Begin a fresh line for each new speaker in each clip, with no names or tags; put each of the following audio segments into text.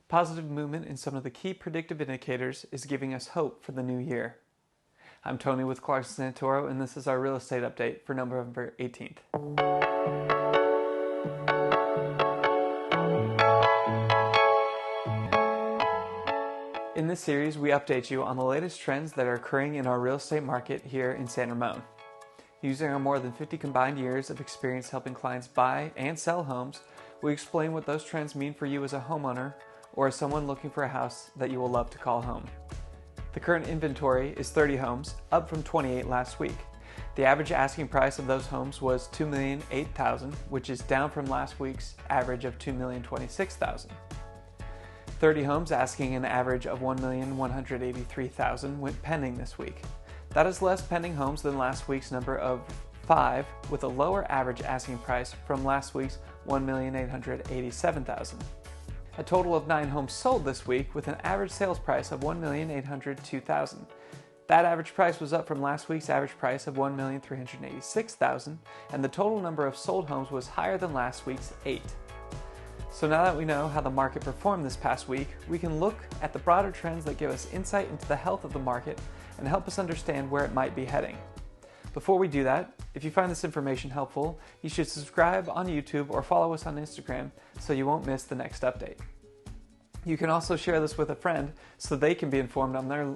Positive movement in some of the key predictive indicators is giving us hope for the new year. I'm Tony with Clarkson Santoro, and this is our real estate update for November 18th. In this series, we update you on the latest trends that are occurring in our real estate market here in San Ramon. Using our more than 50 combined years of experience helping clients buy and sell homes, we explain what those trends mean for you as a homeowner or as someone looking for a house that you will love to call home. The current inventory is 30 homes, up from 28 last week. The average asking price of those homes was $2,008,000, which is down from last week's average of $2,026,000. 30 homes asking an average of $1,183,000 went pending this week. That is less pending homes than last week's number of 5, with a lower average asking price from last week's $1,887,000. A total of 9 homes sold this week with an average sales price of $1,802,000. That average price was up from last week's average price of $1,386,000, and the total number of sold homes was higher than last week's 8. So now that we know how the market performed this past week, we can look at the broader trends that give us insight into the health of the market and help us understand where it might be heading. Before we do that, if you find this information helpful, you should subscribe on YouTube or follow us on Instagram so you won't miss the next update. You can also share this with a friend so they can be informed on their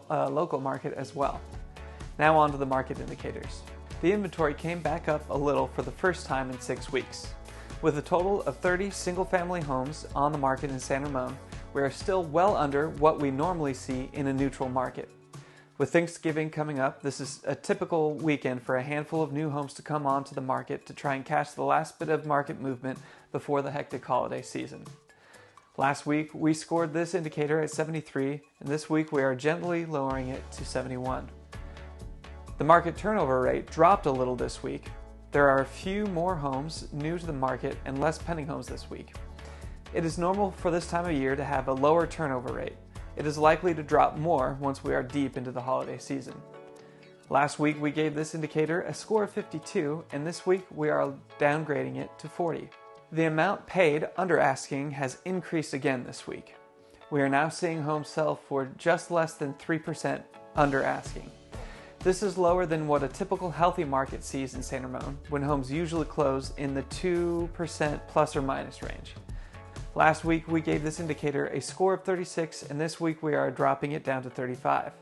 local market as well. Now on to the market indicators. The inventory came back up a little for the first time in 6 weeks. With a total of 30 single-family homes on the market in San Ramon, we are still well under what we normally see in a neutral market. With Thanksgiving coming up, this is a typical weekend for a handful of new homes to come onto the market to try and catch the last bit of market movement before the hectic holiday season. Last week, we scored this indicator at 73, and this week we are gently lowering it to 71. The market turnover rate dropped a little this week. There are a few more homes new to the market and less pending homes this week. It is normal for this time of year to have a lower turnover rate. It is likely to drop more once we are deep into the holiday season. Last week we gave this indicator a score of 52, and this week we are downgrading it to 40. The amount paid under asking has increased again this week. We are now seeing homes sell for just less than 3% under asking. This is lower than what a typical healthy market sees in San Ramon, when homes usually close in the 2% plus or minus range. Last week we gave this indicator a score of 36, and this week we are dropping it down to 35.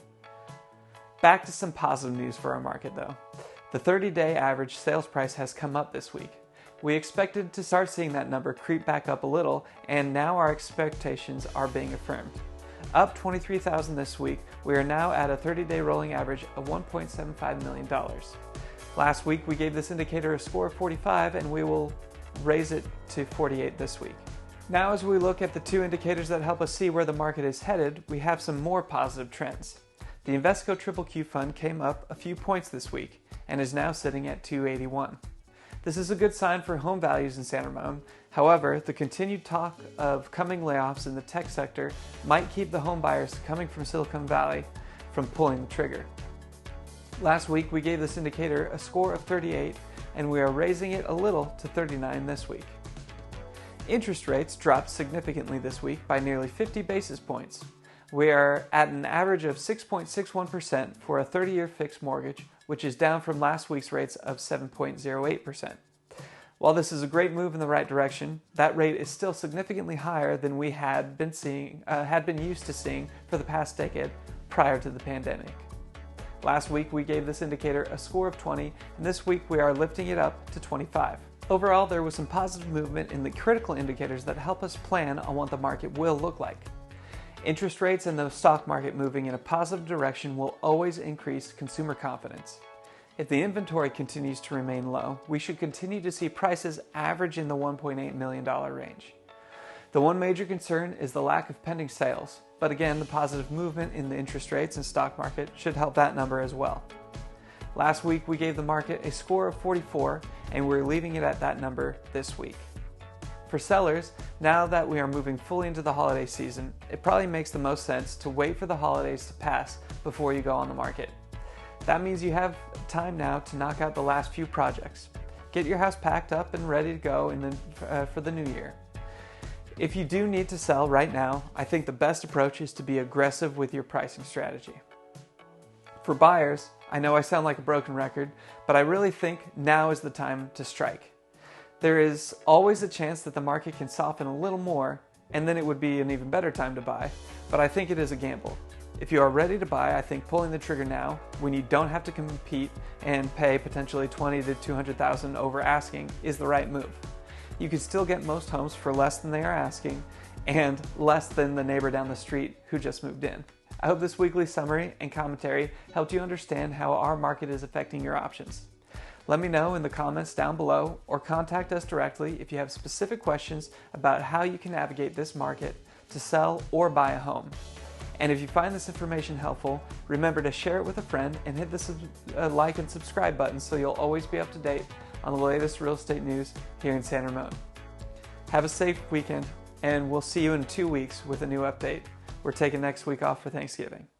Back to some positive news for our market though. The 30-day average sales price has come up this week. We expected to start seeing that number creep back up a little, and now our expectations are being affirmed. Up $23,000 this week, we are now at a 30-day rolling average of $1.75 million. Last week we gave this indicator a score of 45, and we will raise it to 48 this week. Now as we look at the two indicators that help us see where the market is headed, we have some more positive trends. The Invesco QQQ fund came up a few points this week and is now sitting at 281. This is a good sign for home values in San Ramon. However, the continued talk of coming layoffs in the tech sector might keep the home buyers coming from Silicon Valley from pulling the trigger. Last week we gave this indicator a score of 38, and we are raising it a little to 39 this week. Interest rates dropped significantly this week by nearly 50 basis points. We are at an average of 6.61% for a 30-year fixed mortgage, which is down from last week's rates of 7.08%. While this is a great move in the right direction, that rate is still significantly higher than we had been used to seeing for the past decade prior to the pandemic. Last week we gave this indicator a score of 20, and this week we are lifting it up to 25. Overall, there was some positive movement in the critical indicators that help us plan on what the market will look like. Interest rates and the stock market moving in a positive direction will always increase consumer confidence. If the inventory continues to remain low, we should continue to see prices average in the $1.8 million range. The one major concern is the lack of pending sales, but again, the positive movement in the interest rates and stock market should help that number as well. Last week we gave the market a score of 44, and we're leaving it at that number this week. For sellers, now that we are moving fully into the holiday season, it probably makes the most sense to wait for the holidays to pass before you go on the market. That means you have time now to knock out the last few projects. Get your house packed up and ready to go for the new year. If you do need to sell right now, I think the best approach is to be aggressive with your pricing strategy. For buyers, I know I sound like a broken record, but I really think now is the time to strike. There is always a chance that the market can soften a little more, and then it would be an even better time to buy, but I think it is a gamble. If you are ready to buy, I think pulling the trigger now, when you don't have to compete and pay potentially $20,000 to $200,000 over asking, is the right move. You can still get most homes for less than they are asking and less than the neighbor down the street who just moved in. I hope this weekly summary and commentary helped you understand how our market is affecting your options. Let me know in the comments down below or contact us directly if you have specific questions about how you can navigate this market to sell or buy a home. And if you find this information helpful, remember to share it with a friend and hit the like and subscribe button so you'll always be up to date on the latest real estate news here in San Ramon. Have a safe weekend, and we'll see you in 2 weeks with a new update. We're taking next week off for Thanksgiving.